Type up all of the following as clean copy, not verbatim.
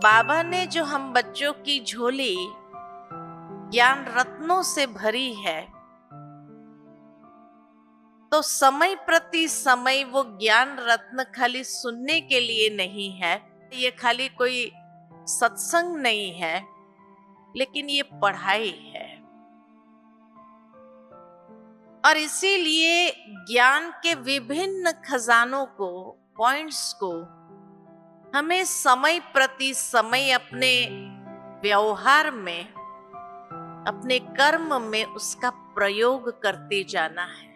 बाबा ने जो हम बच्चों की झोली ज्ञान रत्नों से भरी है, तो समय प्रति समय वो ज्ञान रत्न खाली सुनने के लिए नहीं है, ये खाली कोई सत्संग नहीं है, लेकिन ये पढ़ाई है। और इसीलिए ज्ञान के विभिन्न खजानों को, पॉइंट्स को हमें समय प्रति समय अपने व्यवहार में, अपने कर्म में उसका प्रयोग करते जाना है।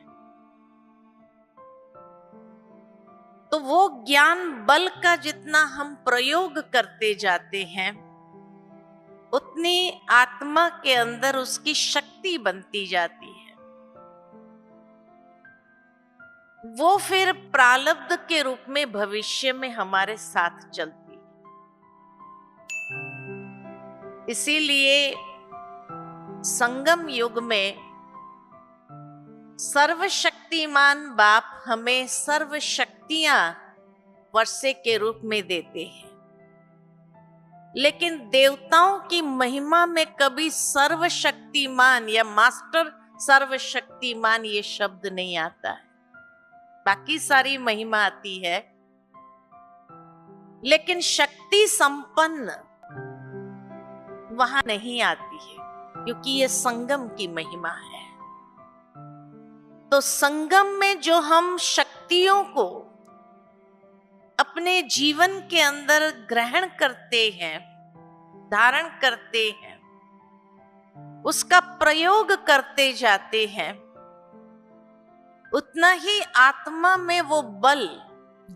तो वो ज्ञान बल का जितना हम प्रयोग करते जाते हैं, उतनी आत्मा के अंदर उसकी शक्ति बनती जाती है। वो फिर प्रारब्ध के रूप में भविष्य में हमारे साथ चलती है। इसीलिए संगम युग में सर्वशक्तिमान बाप हमें सर्व शक्तियां वर्षे के रूप में देते हैं, लेकिन देवताओं की महिमा में कभी सर्वशक्तिमान या मास्टर सर्वशक्तिमान ये शब्द नहीं आता है। बाकी सारी महिमा आती है, लेकिन शक्ति संपन्न वहां नहीं आती है, क्योंकि ये संगम की महिमा है। तो संगम में जो हम शक्तियों को अपने जीवन के अंदर ग्रहण करते हैं, धारण करते हैं, उसका प्रयोग करते जाते हैं, उतना ही आत्मा में वो बल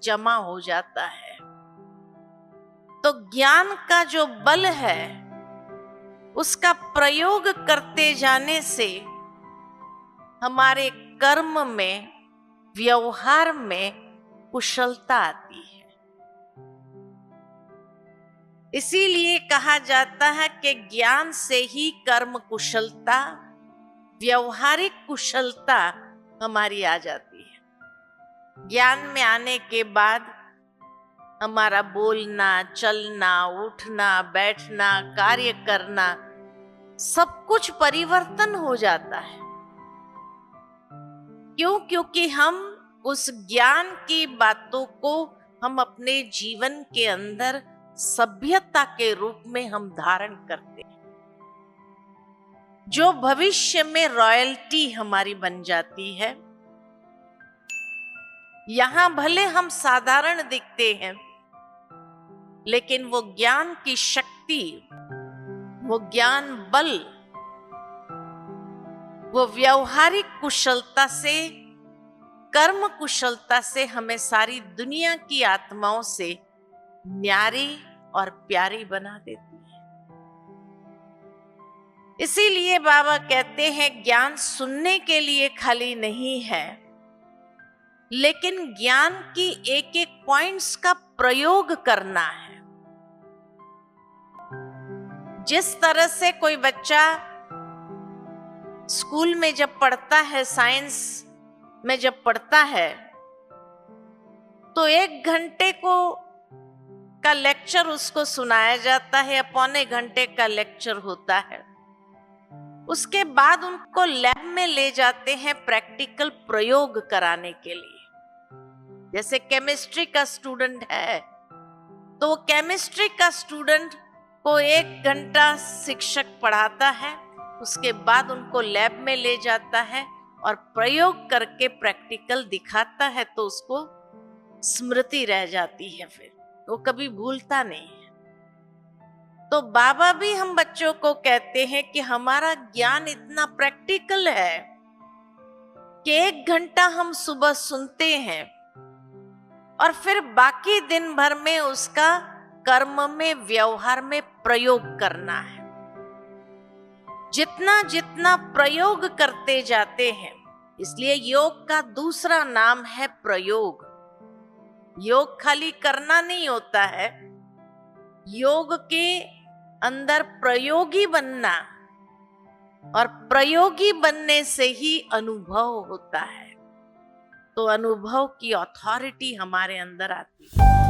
जमा हो जाता है। तो ज्ञान का जो बल है, उसका प्रयोग करते जाने से हमारे कर्म में, व्यवहार में कुशलता आती है। इसीलिए कहा जाता है कि ज्ञान से ही कर्म कुशलता, व्यवहारिक कुशलता हमारी आ जाती है। ज्ञान में आने के बाद हमारा बोलना, चलना, उठना, बैठना, कार्य करना, सब कुछ परिवर्तन हो जाता है। क्यों? क्योंकि हम उस ज्ञान की बातों को हम अपने जीवन के अंदर सभ्यता के रूप में हम धारण करते हैं, जो भविष्य में रॉयल्टी हमारी बन जाती है। यहां भले हम साधारण दिखते हैं, लेकिन वो ज्ञान की शक्ति, वो ज्ञान बल, वो व्यवहारिक कुशलता से, कर्म कुशलता से हमें सारी दुनिया की आत्माओं से न्यारी और प्यारी बना देती है। इसीलिए बाबा कहते हैं ज्ञान सुनने के लिए खाली नहीं है, लेकिन ज्ञान की एक एक पॉइंट्स का प्रयोग करना है। जिस तरह से कोई बच्चा स्कूल में जब पढ़ता है, साइंस में जब पढ़ता है, तो 1 घंटे का लेक्चर उसको सुनाया जाता है या पौने घंटे का लेक्चर होता है। उसके बाद उनको लैब में ले जाते हैं प्रैक्टिकल प्रयोग कराने के लिए। जैसे केमिस्ट्री का स्टूडेंट है, तो केमिस्ट्री का स्टूडेंट को 1 घंटा शिक्षक पढ़ाता है, उसके बाद उनको लैब में ले जाता है और प्रयोग करके प्रैक्टिकल दिखाता है, तो उसको स्मृति रह जाती है, फिर वो कभी भूलता नहीं है। तो बाबा भी हम बच्चों को कहते हैं कि हमारा ज्ञान इतना प्रैक्टिकल है कि 1 घंटा हम सुबह सुनते हैं और फिर बाकी दिन भर में उसका कर्म में, व्यवहार में प्रयोग करना है। जितना जितना प्रयोग करते जाते हैं, इसलिए योग का दूसरा नाम है प्रयोग। योग खाली करना नहीं होता है, योग के अंदर प्रयोगी बनना, और प्रयोगी बनने से ही अनुभव होता है। तो अनुभव की अथॉरिटी हमारे अंदर आती है।